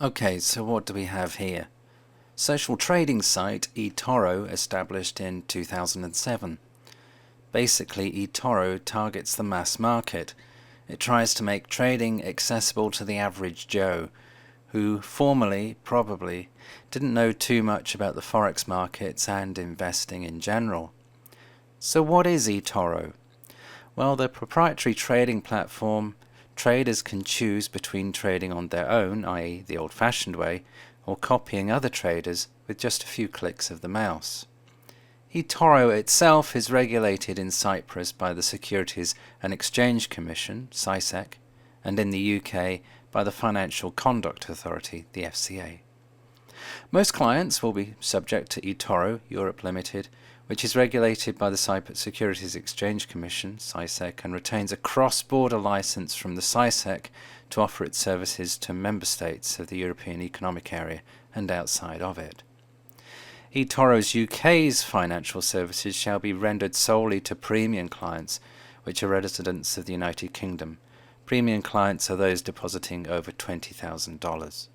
Okay, so what do we have here? Social trading site eToro established in 2007. Basically, eToro targets the mass market. It tries to make trading accessible to the average Joe, who formerly, probably, didn't know too much about the forex markets and investing in general. So what is eToro? Well, the proprietary trading platform. Traders can choose between trading on their own, i.e. the old-fashioned way, or copying other traders with just a few clicks of the mouse. eToro itself is regulated in Cyprus by the Securities and Exchange Commission, SISEC, and in the UK by the Financial Conduct Authority, the FCA. Most clients will be subject to eToro Europe Limited, which is regulated by the Cyprus Securities Exchange Commission, SISEC, and retains a cross-border license from the SISEC to offer its services to member states of the European Economic Area and outside of it. eToro's UK's financial services shall be rendered solely to premium clients, which are residents of the United Kingdom. Premium clients are those depositing over $20,000.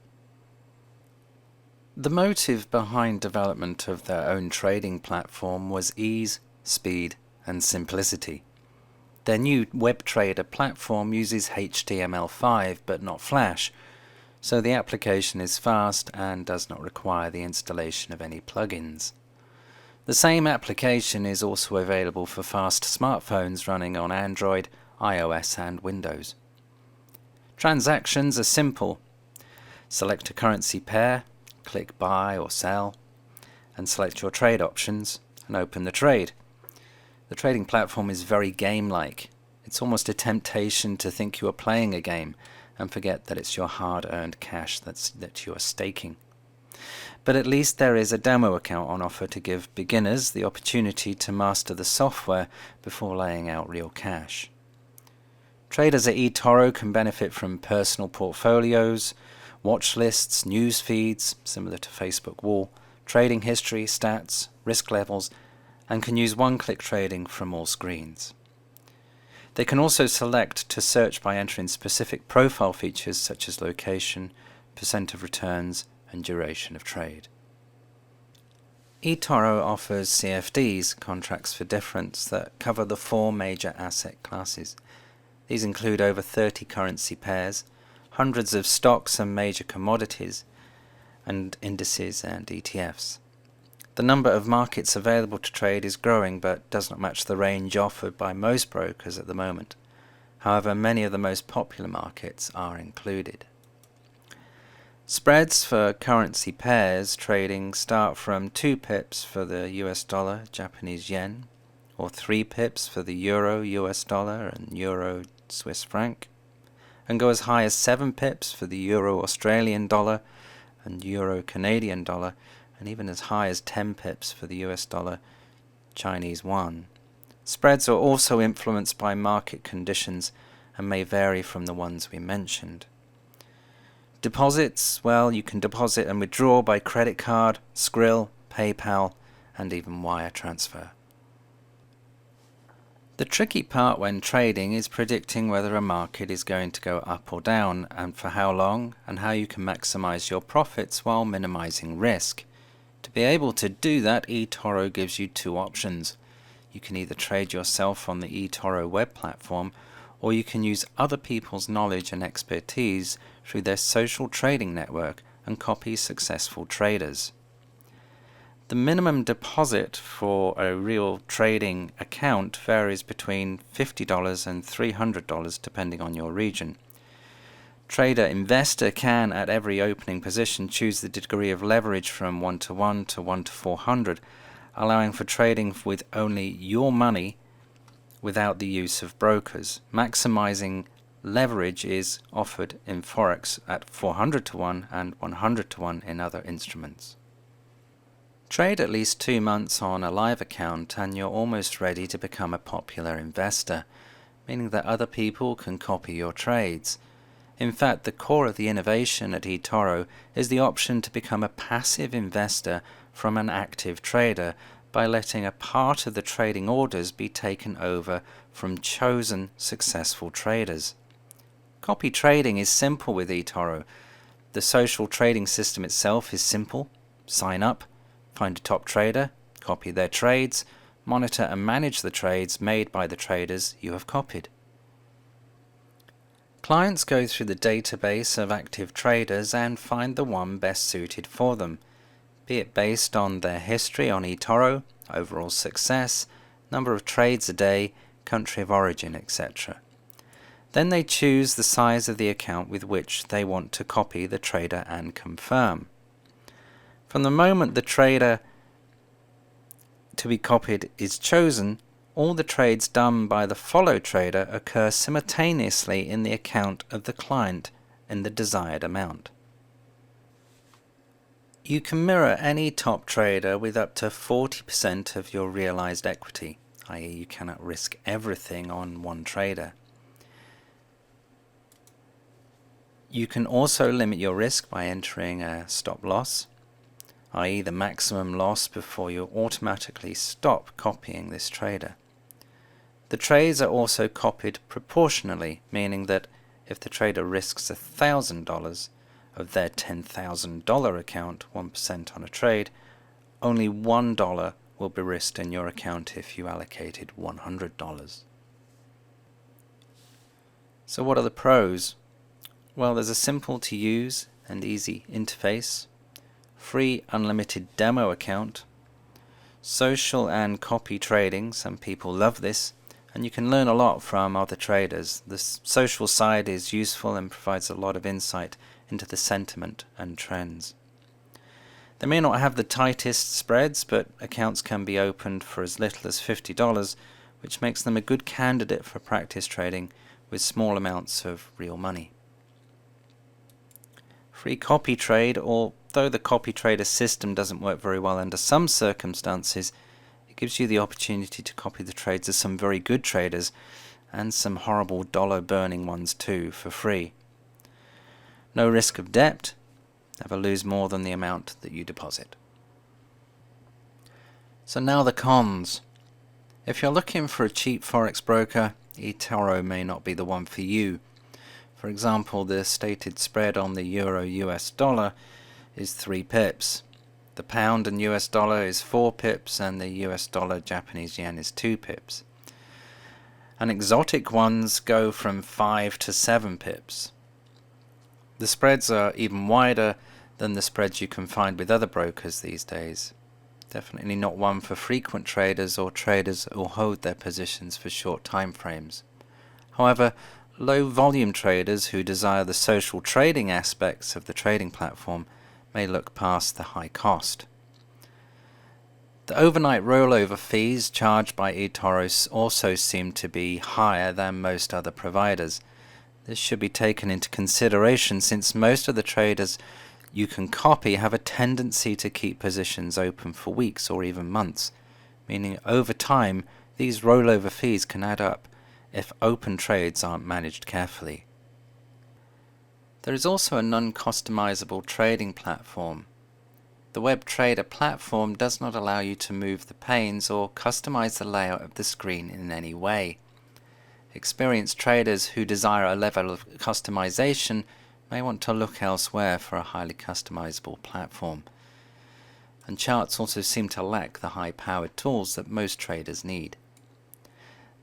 The motive behind development of their own trading platform was ease, speed, and simplicity. Their new WebTrader platform uses HTML5 but not Flash, so the application is fast and does not require the installation of any plugins. The same application is also available for fast smartphones running on Android, iOS, and Windows. Transactions are simple. Select a currency pair, click buy or sell, and select your trade options and open the trade. The trading platform is very game-like. It's almost a temptation to think you are playing a game and forget that it's your hard-earned cash that you are staking. But at least there is a demo account on offer to give beginners the opportunity to master the software before laying out real cash. Traders at eToro can benefit from personal portfolios, watch lists, news feeds, similar to Facebook Wall, trading history, stats, risk levels, and can use one-click trading from all screens. They can also select to search by entering specific profile features such as location, percent of returns, and duration of trade. eToro offers CFDs, contracts for difference, that cover the 4 major asset classes. These include over 30 currency pairs, hundreds of stocks and major commodities, and indices and ETFs. The number of markets available to trade is growing but does not match the range offered by most brokers at the moment. However, many of the most popular markets are included. Spreads for currency pairs trading start from 2 pips for the US dollar, Japanese yen, or 3 pips for the euro, US dollar, and euro, Swiss franc, and go as high as 7 pips for the euro Australian dollar and euro Canadian dollar, and even as high as 10 pips for the US dollar Chinese yuan. Spreads are also influenced by market conditions and may vary from the ones we mentioned. Deposits, well, you can deposit and withdraw by credit card, Skrill, PayPal, and even wire transfer. The tricky part when trading is predicting whether a market is going to go up or down, and for how long, and how you can maximize your profits while minimizing risk. To be able to do that, eToro gives you 2 options. You can either trade yourself on the eToro web platform, or you can use other people's knowledge and expertise through their social trading network and copy successful traders. The minimum deposit for a real trading account varies between $50 and $300 depending on your region. Trader-investor can, at every opening position, choose the degree of leverage from 1:1 to 1:400, allowing for trading with only your money without the use of brokers. Maximizing leverage is offered in Forex at 400:1 and 100:1 in other instruments. Trade at least 2 months on a live account and you're almost ready to become a popular investor, meaning that other people can copy your trades. In fact, the core of the innovation at eToro is the option to become a passive investor from an active trader by letting a part of the trading orders be taken over from chosen successful traders. Copy trading is simple with eToro. The social trading system itself is simple. Sign up, find a top trader, copy their trades, monitor and manage the trades made by the traders you have copied. Clients go through the database of active traders and find the one best suited for them, be it based on their history on eToro, overall success, number of trades a day, country of origin, etc. Then they choose the size of the account with which they want to copy the trader and confirm. From the moment the trader to be copied is chosen, all the trades done by the follow trader occur simultaneously in the account of the client in the desired amount. You can mirror any top trader with up to 40% of your realized equity, i.e. you cannot risk everything on one trader. You can also limit your risk by entering a stop loss, i.e. the maximum loss before you automatically stop copying this trader. The trades are also copied proportionally, meaning that if the trader risks $1,000 of their $10,000 account, 1% on a trade, only $1 will be risked in your account if you allocated $100. So what are the pros? Well, there's a simple to use and easy interface, free unlimited demo account, social and copy trading, some people love this, and you can learn a lot from other traders. The social side is useful and provides a lot of insight into the sentiment and trends. They may not have the tightest spreads, but accounts can be opened for as little as $50, which makes them a good candidate for practice trading with small amounts of real money. Free copy trade, although the copy trader system doesn't work very well under some circumstances, it gives you the opportunity to copy the trades of some very good traders and some horrible dollar-burning ones too for free. No risk of debt, never lose more than the amount that you deposit. So now the cons. If you're looking for a cheap forex broker, eToro may not be the one for you. For example, the stated spread on the Euro-US dollar is 3 pips. The pound and US dollar is 4 pips, and the US dollar Japanese yen is 2 pips. And exotic ones go from 5 to 7 pips. The spreads are even wider than the spreads you can find with other brokers these days. Definitely not one for frequent traders or traders who hold their positions for short time frames. However, low volume traders who desire the social trading aspects of the trading platform may look past the high cost. The overnight rollover fees charged by eToro also seem to be higher than most other providers. This should be taken into consideration since most of the traders you can copy have a tendency to keep positions open for weeks or even months, meaning over time these rollover fees can add up if open trades aren't managed carefully. There is also a non-customizable trading platform. The web trader platform does not allow you to move the panes or customize the layout of the screen in any way. Experienced traders who desire a level of customization may want to look elsewhere for a highly customizable platform. And charts also seem to lack the high-powered tools that most traders need.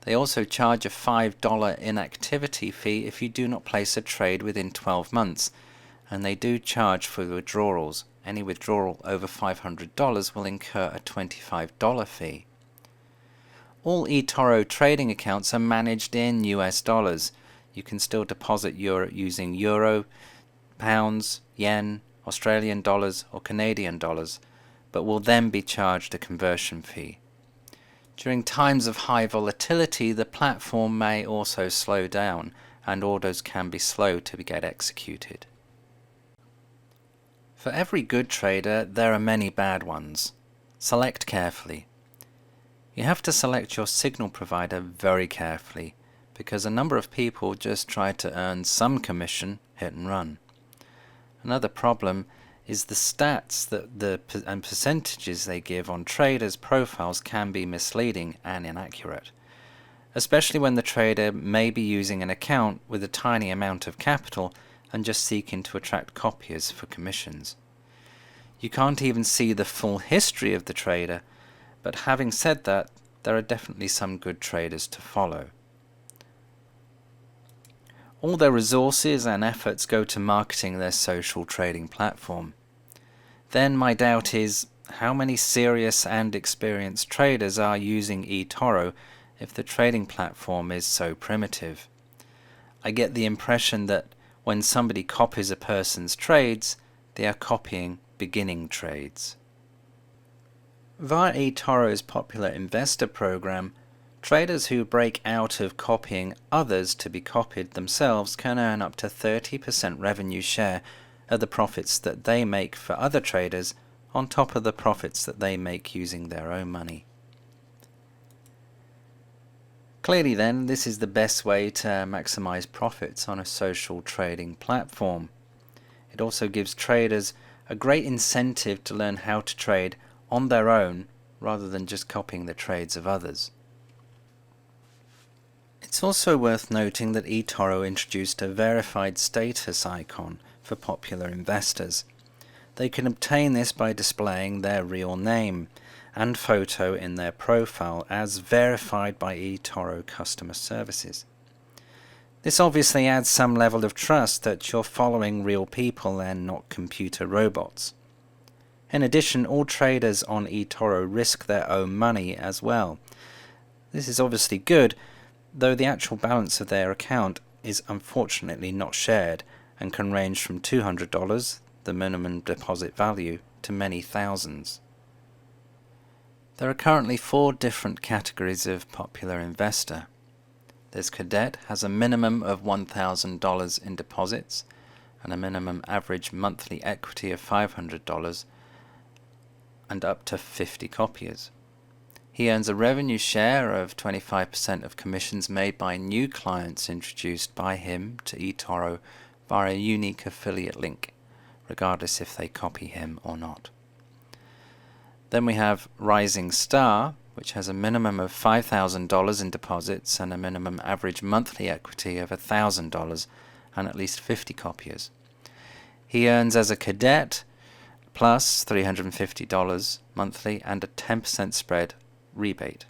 They also charge a $5 inactivity fee if you do not place a trade within 12 months, and they do charge for withdrawals. Any withdrawal over $500 will incur a $25 fee. All eToro trading accounts are managed in US dollars. You can still deposit using euro, pounds, yen, Australian dollars or Canadian dollars, but will then be charged a conversion fee. During times of high volatility, the platform may also slow down, and orders can be slow to get executed. For every good trader, there are many bad ones. Select carefully. You have to select your signal provider very carefully, because a number of people just try to earn some commission, hit and run. Another problem is the stats and percentages they give on traders' profiles can be misleading and inaccurate, especially when the trader may be using an account with a tiny amount of capital and just seeking to attract copiers for commissions. You can't even see the full history of the trader, but having said that, there are definitely some good traders to follow. All their resources and efforts go to marketing their social trading platform. Then my doubt is, how many serious and experienced traders are using eToro if the trading platform is so primitive? I get the impression that when somebody copies a person's trades, they are copying beginning trades. Via eToro's popular investor program, traders who break out of copying others to be copied themselves can earn up to 30% revenue share of the profits that they make for other traders on top of the profits that they make using their own money. Clearly then, this is the best way to maximize profits on a social trading platform. It also gives traders a great incentive to learn how to trade on their own rather than just copying the trades of others. It's also worth noting that eToro introduced a verified status icon for popular investors. They can obtain this by displaying their real name and photo in their profile as verified by eToro customer services. This obviously adds some level of trust that you're following real people and not computer robots. In addition, all traders on eToro risk their own money as well. This is obviously good, though the actual balance of their account is unfortunately not shared and can range from $200, the minimum deposit value, to many thousands. There are currently 4 different categories of popular investor. There's Cadet, has a minimum of $1,000 in deposits and a minimum average monthly equity of $500 and up to 50 copiers. He earns a revenue share of 25% of commissions made by new clients introduced by him to eToro via a unique affiliate link, regardless if they copy him or not. Then we have Rising Star, which has a minimum of $5,000 in deposits and a minimum average monthly equity of $1,000 and at least 50 copiers. He earns as a cadet plus $350 monthly and a 10% spread rebate.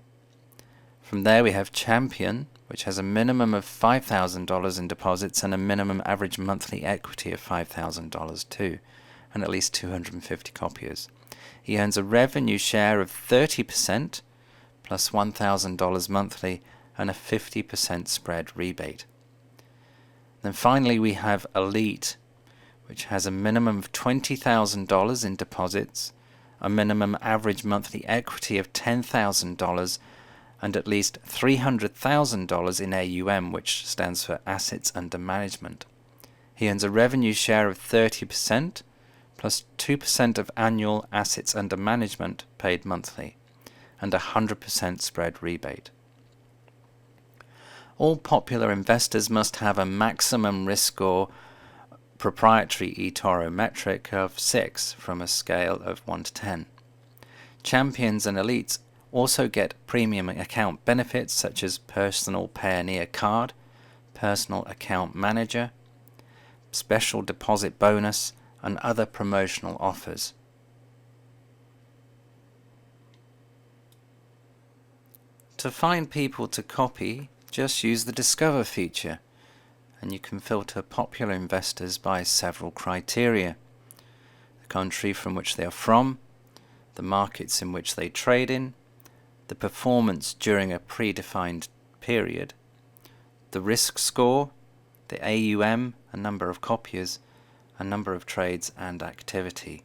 From there we have Champion, which has a minimum of $5,000 in deposits and a minimum average monthly equity of $5,000 too, and at least 250 copiers. He earns a revenue share of 30% plus $1,000 monthly and a 50% spread rebate. Then finally we have Elite, which has a minimum of $20,000 in deposits, a minimum average monthly equity of $10,000 and at least $300,000 in AUM, which stands for Assets Under Management. He earns a revenue share of 30% plus 2% of annual Assets Under Management paid monthly and a 100% spread rebate. All popular investors must have a maximum risk score proprietary eToro metric of 6 from a scale of 1 to 10. Champions and elites also get premium account benefits such as personal Payoneer card, personal account manager, special deposit bonus, and other promotional offers. To find people to copy, just use the Discover feature, and you can filter popular investors by several criteria: the country from which they are from, the markets in which they trade in, the performance during a predefined period, the risk score, the AUM, a number of copiers, a number of trades and activity.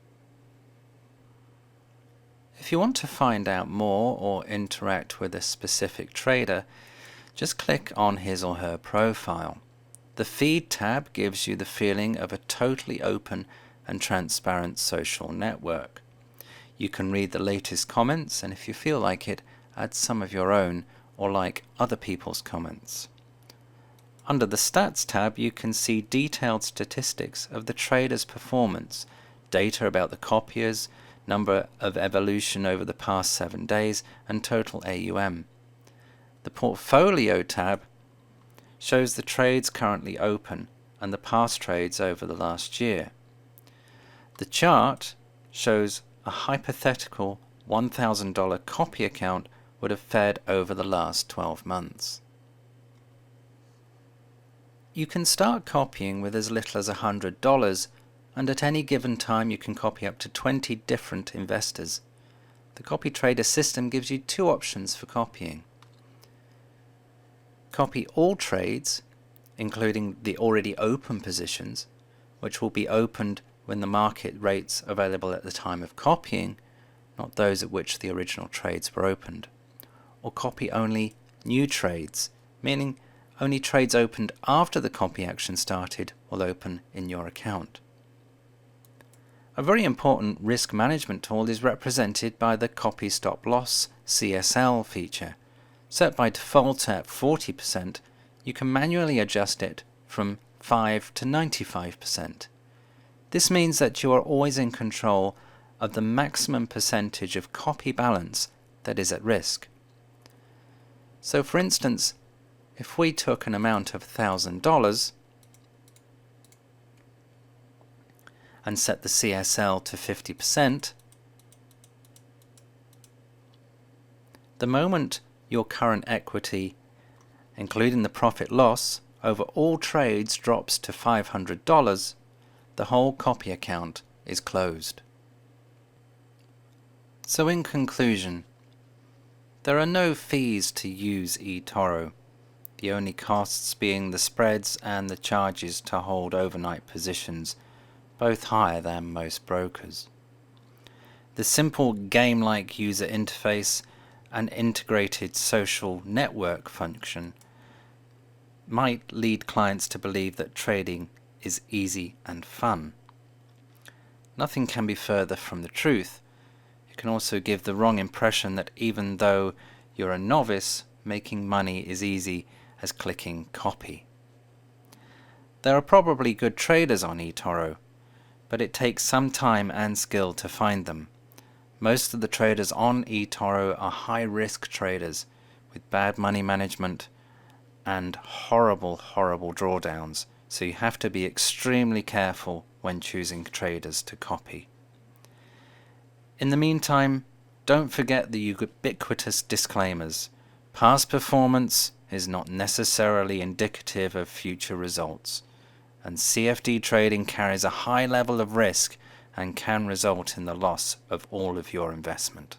If you want to find out more or interact with a specific trader, just click on his or her profile. The Feed tab gives you the feeling of a totally open and transparent social network. You can read the latest comments, and if you feel like it, add some of your own or like other people's comments. Under the Stats tab, you can see detailed statistics of the trader's performance, data about the copiers, number of evolution over the past 7 days, and total AUM. The Portfolio tab shows the trades currently open, and the past trades over the last year. The chart shows a hypothetical $1,000 copy account would have fared over the last 12 months. You can start copying with as little as $100, and at any given time you can copy up to 20 different investors. The copy trader system gives you two options for copying. Copy all trades, including the already open positions, which will be opened when the market rates available at the time of copying, not those at which the original trades were opened. Or copy only new trades, meaning only trades opened after the copy action started will open in your account. A very important risk management tool is represented by the Copy Stop Loss CSL feature. Set by default at 40%, you can manually adjust it from 5 to 95%. This means that you are always in control of the maximum percentage of copy balance that is at risk. So for instance, if we took an amount of $1,000 and set the CSL to 50%, the moment your current equity, including the profit loss, over all trades drops to $500, the whole copy account is closed. So in conclusion, there are no fees to use eToro, the only costs being the spreads and the charges to hold overnight positions, both higher than most brokers. The simple game-like user interface and integrated social network function might lead clients to believe that trading is easy and fun. Nothing can be further from the truth. It can also give the wrong impression that even though you're a novice, making money is easy as clicking copy. There are probably good traders on eToro, but it takes some time and skill to find them. Most of the traders on eToro are high-risk traders with bad money management and horrible drawdowns, so you have to be extremely careful when choosing traders to copy. In the meantime, don't forget the ubiquitous disclaimers. Past performance is not necessarily indicative of future results, and CFD trading carries a high level of risk and can result in the loss of all of your investment.